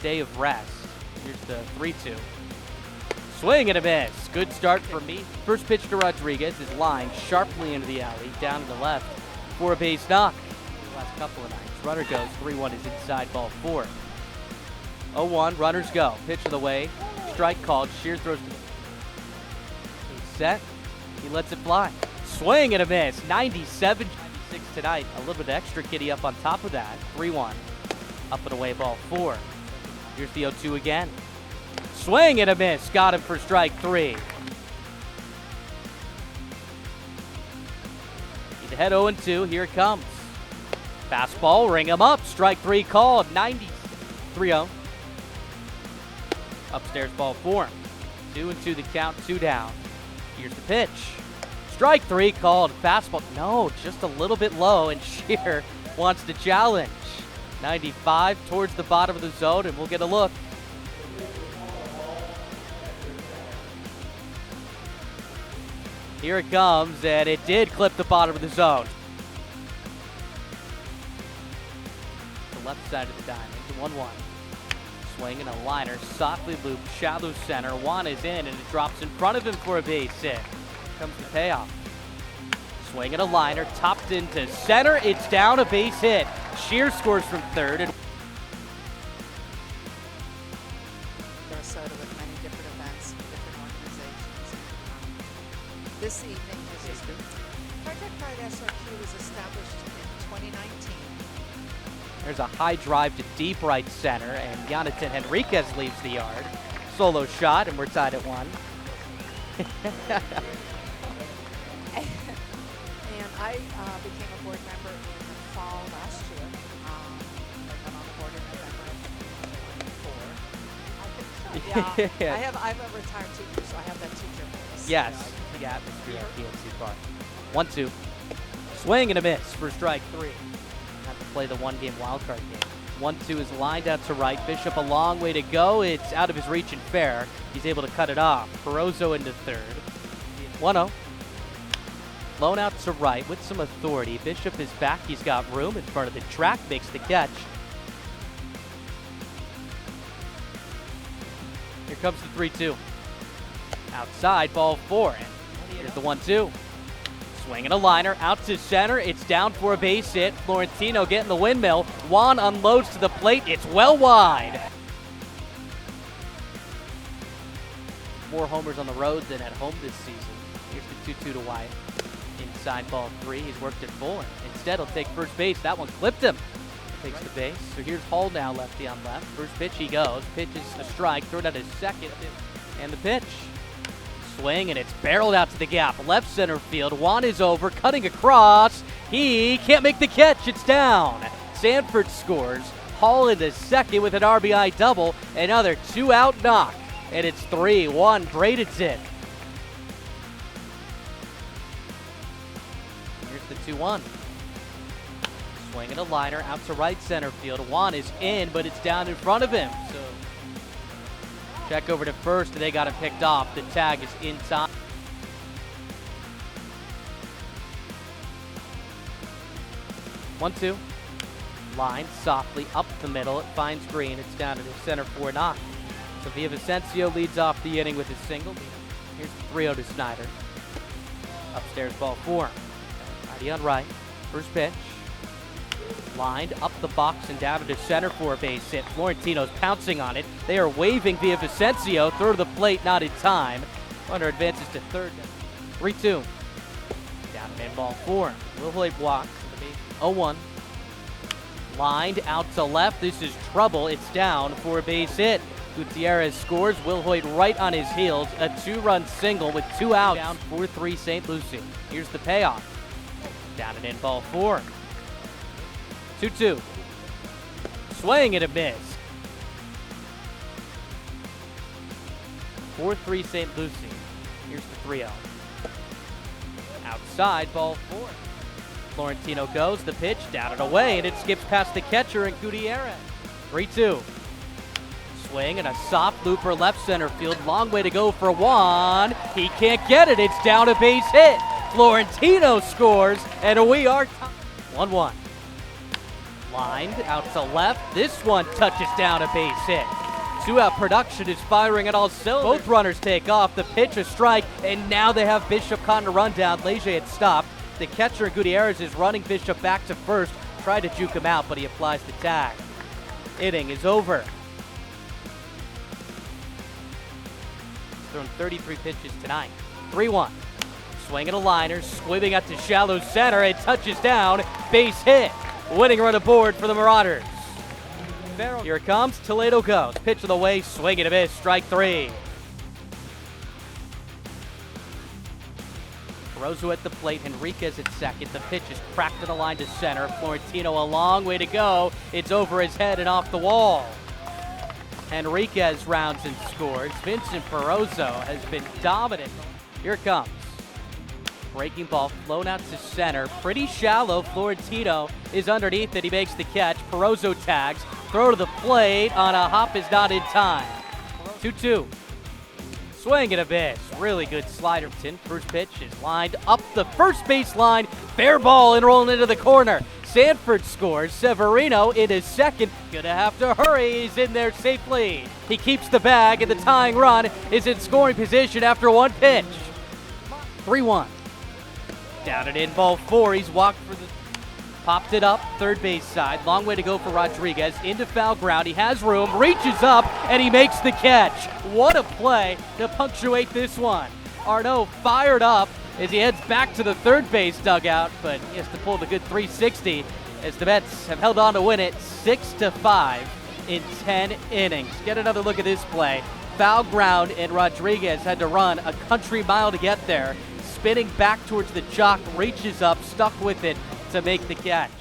day of rest. Here's the 3-2. Swing and a miss. Good start for me. First pitch to Rodriguez is lined sharply into the alley, down to the left for a base knock. Last couple of nights. Runner goes, 3-1 is inside, ball 4. 0-1, runners go. Pitch of the way. Strike called. Shear throws to the he's set. He lets it fly. Swing and a miss. 97, 96 tonight. A little bit extra kitty up on top of that. 3-1. Up and away, ball 4. Here's the 0-2 again. Swing and a miss. Got him for strike 3. He's ahead 0-2. Here it comes. Fastball, ring him up. Strike 3 called. 90. 3-0. Upstairs, ball 4. 2-2 the count, 2 down. Here's the pitch. Strike 3 called. Fastball. No, just a little bit low, and Shear wants to challenge. 95 towards the bottom of the zone, and we'll get a look. Here it comes, and it did clip the bottom of the zone. The left side of the diamond, 1-1. Swing and a liner, softly looped, shallow center. Juan is in, and it drops in front of him for a base hit. Comes the payoff. Swing and a liner, topped into center. It's down, a base hit. Shear scores from third. And Minnesota with many different events, different organizations. This evening, Project Pride SRQ was established in 2019. there's a high drive to deep right center, and Jonathan Henriquez leaves the yard. Solo shot, and we're tied at 1. And I became a board member in the fall last year. I got on the board in November of 2024. Yeah, I'm a retired teacher, so I have that teacher voice. Yes, the atmosphere at PNC Park. 1-2. Swing and a miss for strike 3. Have to play the one-game wildcard game. 1-2 is lined out to right. Bishop a long way to go. It's out of his reach and fair. He's able to cut it off. Barroso into third. 1-0. Blown out to right with some authority. Bishop is back. He's got room in front of the track. Makes the catch. Here comes the 3-2. Outside, ball 4. And here's the 1-2. Swing and a liner out to center. It's down for a base hit. Florentino getting the windmill. Juan unloads to the plate. It's well wide. More homers on the road than at home this season. Here's the 2-2 to Wyatt. Inside, ball 3. He's worked it full. And instead, he'll take first base. That one clipped him. Takes the base. So here's Hall now, lefty on left. First pitch, he goes. Pitches a strike. Throw it out his second. And the pitch. Swing, and it's barreled out to the gap. Left center field. Juan is over, cutting across. He can't make the catch. It's down. Sanford scores. Hall into second with an RBI double. Another 2-out knock. And it's 3-1. Bradenton. Here's the 2-1. Swing and a liner out to right center field. Juan is in, but it's down in front of him. So check over to first, and they got him picked off. The tag is inside. One, 2. Line softly up the middle. It finds Green. It's down to the center for a knock. So Villavicencio leads off the inning with his single. Here's the 3-0 to Snyder. Upstairs, ball 4. Righty on right. First pitch. Lined up the box and down to center for a base hit. Florentino's pouncing on it. They are waving Villavicencio. Throw to the plate, not in time. Runner advances to third. 3-2. Down and in, ball 4. Wilhoit walks. 0-1. Lined out to left. This is trouble. It's down for a base hit. Gutierrez scores. Wilhoit right on his heels. A 2-run single with 2 outs. Down 4-3 St. Lucie. Here's the payoff. Down and in, ball 4. 2-2. Swing and a miss. 4-3 St. Lucie. Here's the 3-0. Outside, ball 4. Florentino goes, the pitch, down and away, and it skips past the catcher and Gutierrez. 3-2. Swing and a soft looper left center field. Long way to go for Juan. He can't get it. It's down a base hit. Florentino scores, and we are 1-1. Lined out to left. This one touches down a base hit. Two-out production is firing at all cylinders. Both runners take off. The pitch, a strike, and now they have Bishop caught in a rundown. Leger had stopped. The catcher, Gutierrez, is running Bishop back to first. Tried to juke him out, but he applies the tag. Inning is over. He's thrown 33 pitches tonight. 3-1. Swinging a liner, squibbing out to shallow center. It touches down. Base hit. Winning run aboard for the Marauders. Here it comes. Toledo goes. Pitch of the way. Swing and a miss. Strike 3. Rosso at the plate. Henriquez at second. The pitch is cracked to the line to center. Florentino a long way to go. It's over his head and off the wall. Henriquez rounds and scores. Vincent Barroso has been dominant. Here it comes. Breaking ball flown out to center. Pretty shallow. Florentino is underneath it. He makes the catch. Barroso tags. Throw to the plate on a hop is not in time. 2-2. Swing and a miss. Really good slider. First pitch is lined up the first base line. Fair ball and rolling into the corner. Sanford scores. Severino in his second. Gonna have to hurry. He's in there safely. He keeps the bag, and the tying run is in scoring position after one pitch. 3-1. Down and in, ball 4. He's walked for the... Popped it up, third base side. Long way to go for Rodriguez. Into foul ground. He has room, reaches up, and he makes the catch. What a play to punctuate this one. Arnaud fired up as he heads back to the third base dugout, but he has to pull the good 360 as the Mets have held on to win it 6-5 in 10 innings. Get another look at this play. Foul ground, and Rodriguez had to run a country mile to get there. Spinning back towards the jock, reaches up, stuck with it to make the catch.